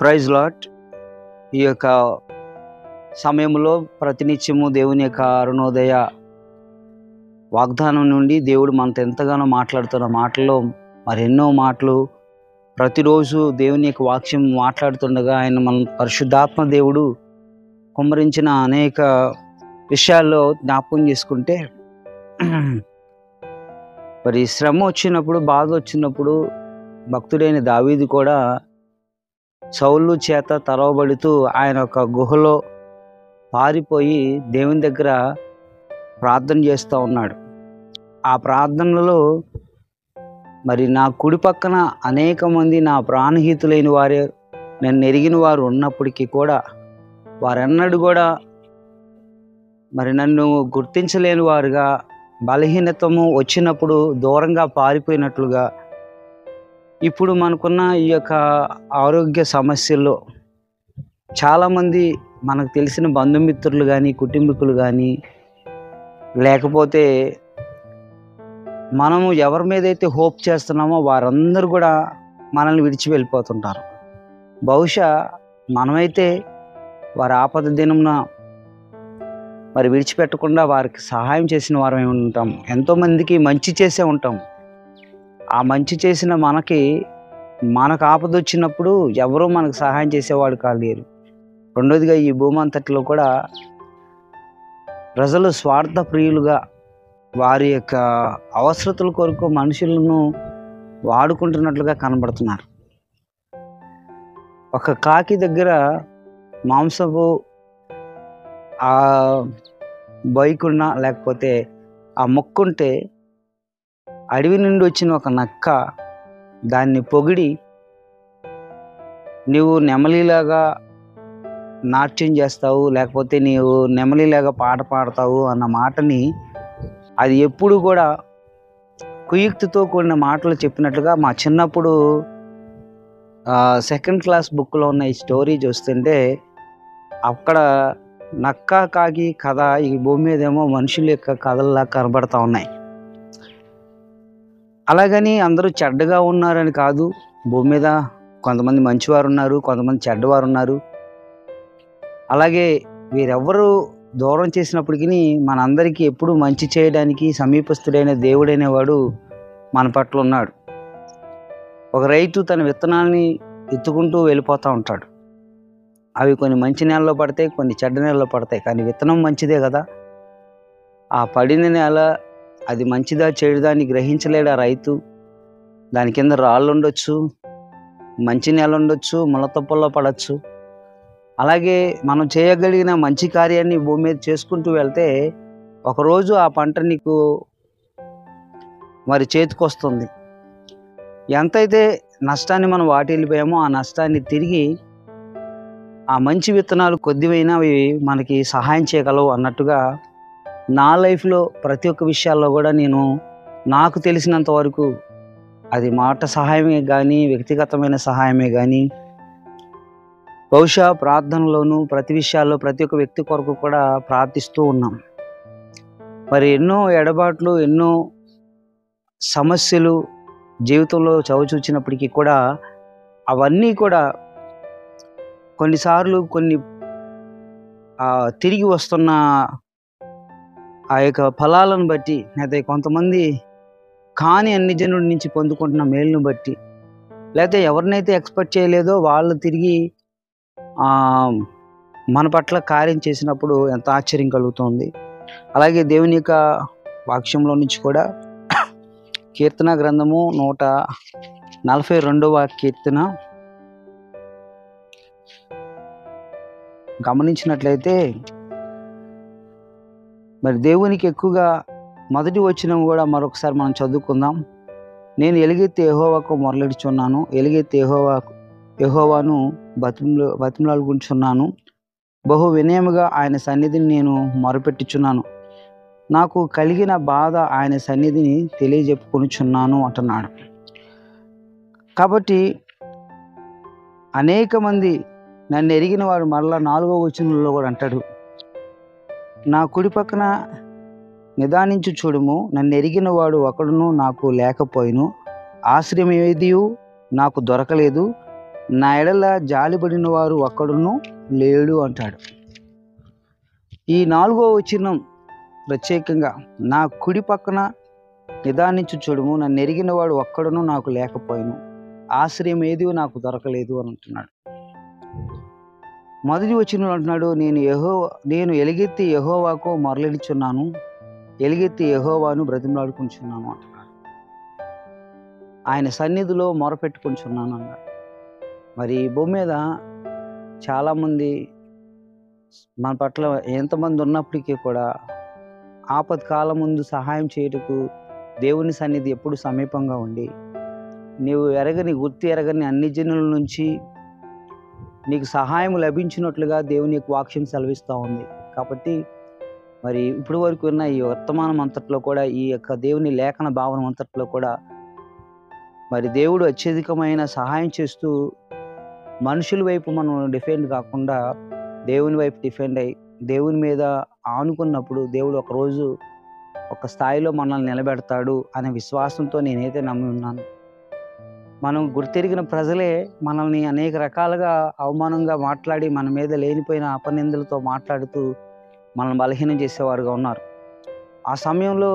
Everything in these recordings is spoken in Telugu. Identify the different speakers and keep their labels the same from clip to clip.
Speaker 1: Praise lot. ఈ యొక్క సమయంలో ప్రతినిత్యము దేవుని యొక్క అరుణోదయ వాగ్దానం నుండి దేవుడు మనతో ఎంతగానో మాట్లాడుతున్న మాటల్లో మరెన్నో మాటలు ప్రతిరోజు దేవుని యొక్క వాక్యం మాట్లాడుతుండగా ఆయన మన పరిశుద్ధాత్మ దేవుడు కుమ్మరించిన అనేక విషయాల్లో జ్ఞాపకం చేసుకుంటే, మరి శ్రమ వచ్చినప్పుడు, బాధ వచ్చినప్పుడు భక్తుడైన దావీదు కూడా సౌలు చేత తరవబడుతూ ఆయన ఒక గుహలో పారిపోయి దేవుని దగ్గర ప్రార్థన చేస్తూ ఉన్నాడు. ఆ ప్రార్థనలో మరి నా కుడి పక్కన అనేక మంది నా ప్రాణహితులైన వారే నన్ను ఎరిగిన వారు ఉన్నప్పటికీ కూడా వారెన్నడూ కూడా మరి నన్ను గుర్తించలేని వారుగా, బలహీనతము వచ్చినప్పుడు దూరంగా పారిపోయినట్లుగా, ఇప్పుడు మనకున్న ఈ యొక్క ఆరోగ్య సమస్యల్లో చాలామంది మనకు తెలిసిన బంధుమిత్రులు కానీ, కుటుంబీకులు కానీ, లేకపోతే మనము ఎవరి మీద అయితే హోప్ చేస్తున్నామో వారందరూ కూడా మనల్ని విడిచి వెళ్ళిపోతుంటారు. బహుశా మనమైతే వారి ఆపద దినమున మరి విడిచిపెట్టకుండా వారికి సహాయం చేసిన వారమే ఉంటాం. ఎంతోమందికి మంచి చేసే ఉంటాం. ఆ మంచి చేసిన మనకు ఆపద వచ్చినప్పుడు ఎవరూ మనకు సహాయం చేసేవాడు కాలేరు. రెండోదిగా ఈ భూమి అంతటిలో కూడా ప్రజలు స్వార్థ ప్రియులుగా వారి యొక్క అవసరతల కొరకు మనుషులను వాడుకుంటున్నట్లుగా కనబడుతున్నారు. ఒక కాకి దగ్గర మాంసపు ఆ బైకున్న లేకపోతే ఆ మొక్కుంటే అడవి నుండి వచ్చిన ఒక నక్క దాన్ని పొగిడి, నీవు నెమలిలాగా నాట్యం చేస్తావు, లేకపోతే నీవు నెమలిలాగా పాట పాడతావు అన్న మాటని అది ఎప్పుడు కూడా కుయుక్తితో కూడిన మాటలు చెప్పినట్లుగా మా చిన్నప్పుడు సెకండ్ క్లాస్ బుక్లో ఉన్న ఈ స్టోరీ చూస్తుంటే అక్కడ నక్క కాకి కథ ఈ భూమి మీదేమో మనుషుల యొక్క కథల్లా కనబడతా ఉన్నాయి. అలాగని అందరూ చెడ్డగా ఉన్నారని కాదు. భూమి మీద కొంతమంది మంచివారు ఉన్నారు, కొంతమంది చెడ్డవారు ఉన్నారు. అలాగే వీరెవ్వరూ దూరం చేసినప్పటికీ మనందరికీ ఎప్పుడు మంచి చేయడానికి సమీపస్తుడైన దేవుడైన వాడు మన పట్ల ఉన్నాడు. ఒక రైతు తన విత్తనాన్ని ఎత్తుకుంటూ వెళ్ళిపోతూ ఉంటాడు. అవి కొన్ని మంచి నేలలో పడతాయి, కొన్ని చెడ్డ నేలలో పడతాయి. కానీ విత్తనం మంచిదే కదా. ఆ పడిన నేల అది మంచిదా చెడుదా అని గ్రహించలేడు ఆ రైతు. దాని కింద రాళ్ళు ఉండొచ్చు, మంచి నేల ఉండొచ్చు, ముళ్ళతొప్పల్లో పడవచ్చు. అలాగే మనం చేయగలిగిన మంచి కార్యాన్ని భూమి మీద చేసుకుంటూ వెళ్తే ఒకరోజు ఆ పంట నీకు మరి చేతికొస్తుంది. ఎంతైతే నష్టాన్ని మనం వాటిల్లిపోయామో ఆ నష్టాన్ని తిరిగి ఆ మంచి విత్తనాలు కొద్దివైనా అవి మనకి సహాయం చేయగలవు అన్నట్టుగా నా లైఫ్లో ప్రతి ఒక్క విషయాల్లో కూడా నేను నాకు తెలిసినంత వరకు అది మాట సహాయమే కానీ, వ్యక్తిగతమైన సహాయమే కానీ, బహుశా ప్రార్థనలోనూ ప్రతి విషయాల్లో ప్రతి ఒక్క వ్యక్తి కొరకు కూడా ప్రార్థిస్తూ ఉన్నాం. మరి ఎన్నో ఎడబాట్లు, ఎన్నో సమస్యలు జీవితంలో చవిచూచినప్పటికీ కూడా అవన్నీ కూడా కొన్నిసార్లు తిరిగి వస్తున్న ఆ యొక్క ఫలాలను బట్టి, లేకపోతే కొంతమంది కాని అన్ని జనుల నుంచి పొందుకుంటున్న మేలును బట్టి, లేకపోతే ఎవరినైతే ఎక్స్పెక్ట్ చేయలేదో వాళ్ళు తిరిగి మన పట్ల కార్యం చేసినప్పుడు ఎంత ఆశ్చర్యం కలుగుతుంది. అలాగే దేవుని యొక్క వాక్యంలో నుంచి కూడా కీర్తన గ్రంథము 142వ కీర్తన గమనించినట్లయితే మరి దేవునికి ఎక్కువగా మొదటి వచనం కూడా మరొకసారి మనం చదువుకుందాం. నేను ఎలుగెత్తి యెహోవాకు మొరలిడుచున్నాను, ఎలుగెత్తి యెహోవాను బతిమలాడుకుంటున్నాను. బహు వినయముగా ఆయన సన్నిధిని నేను మొరపెట్టుచున్నాను. నాకు కలిగిన బాధ ఆయన సన్నిధిని తెలియజెప్పుకొనుచున్నాను అంటున్నాడు. కాబట్టి అనేక మంది నన్ను ఎరిగిన వాడు మరలా 4వ వచనంలో కూడా అంటాడు, నా కుడి పక్కన నిదానించు చూడుము, నన్ను ఎరిగిన వాడు ఒకడును నాకు లేకపోయిను, ఆశ్రయం ఏదియు నాకు దొరకలేదు, నా ఎడల జాలిపడిన వారు ఒక్కడును లేడు అంటాడు. ఈ 4వ వచనం ప్రత్యేకంగా, నా కుడి పక్కన నిదానించు చూడుము, నన్ను ఎరిగిన వాడు ఒక్కడును నాకు లేకపోయాను, ఆశ్రయం ఏది నాకు దొరకలేదు అని అంటున్నాడు. మొదటి వచనంలో అంటున్నాడు, నేను ఎలుగెత్తి యెహోవాకు మొరలిడుచున్నాను, ఎలుగెత్తి యెహోవాను బ్రతిమలాడుకుంటున్నాను అంటున్నాడు. ఆయన సన్నిధిలో మొరపెట్టుకుంటున్నాను అన్నాడు. మరి ఈ భూమి మీద చాలామంది మన పట్ల ఎంతమంది ఉన్నప్పటికీ కూడా ఆపత్కాలం ముందు సహాయం చేయుటకు దేవుని సన్నిధి ఎప్పుడు సమీపంగా ఉండి, నీవు గుర్తు ఎరగని అన్ని జనుల నుంచి నీకు సహాయం లభించినట్లుగా దేవుని యొక్క వాక్యం సెలవిస్తూ ఉంది. కాబట్టి మరి ఇప్పటి వరకు ఉన్న ఈ వర్తమానం అంతట్లో కూడా, ఈ యొక్క దేవుని లేఖన భావన అంతట్లో కూడా మరి దేవుడు అత్యధికమైన సహాయం చేస్తూ, మనుషుల వైపు మనం డిఫెండ్ కాకుండా దేవుని వైపు డిఫెండ్ అయ్యి దేవుని మీద ఆనుకున్నప్పుడు దేవుడు ఒకరోజు ఒక స్థాయిలో మనల్ని నిలబెడతాడు అనే విశ్వాసంతో నేనైతే నమ్మి ఉన్నాను. మనం గుర్తెరిగిన ప్రజలే మనల్ని అనేక రకాలుగా అవమానంగా మాట్లాడి, మన మీద లేనిపోయిన అపనిందలతో మాట్లాడుతూ మనల్ని బలహీనం చేసేవారుగా ఉన్నారు. ఆ సమయంలో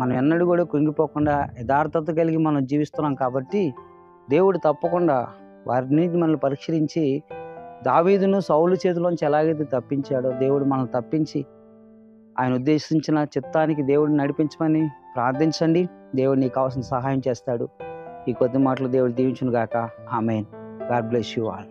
Speaker 1: మనం ఎన్నడూ కూడా కృంగిపోకుండా యథార్థత కలిగి మనం జీవిస్తున్నాం. కాబట్టి దేవుడు తప్పకుండా వారిని మనల్ని పరీక్షించి, దావీదును సౌలు చేతిలోంచి ఎలాగైతే తప్పించాడో, దేవుడు మనల్ని తప్పించి ఆయన ఉద్దేశించిన చిత్తానికి దేవుడిని నడిపించమని ప్రార్థించండి. దేవుడు నీకు కావాల్సిన సహాయం చేస్తాడు. ఈ కొద్ది మాటలు దేవుడు దీవించును గాక. Amen. God bless you all.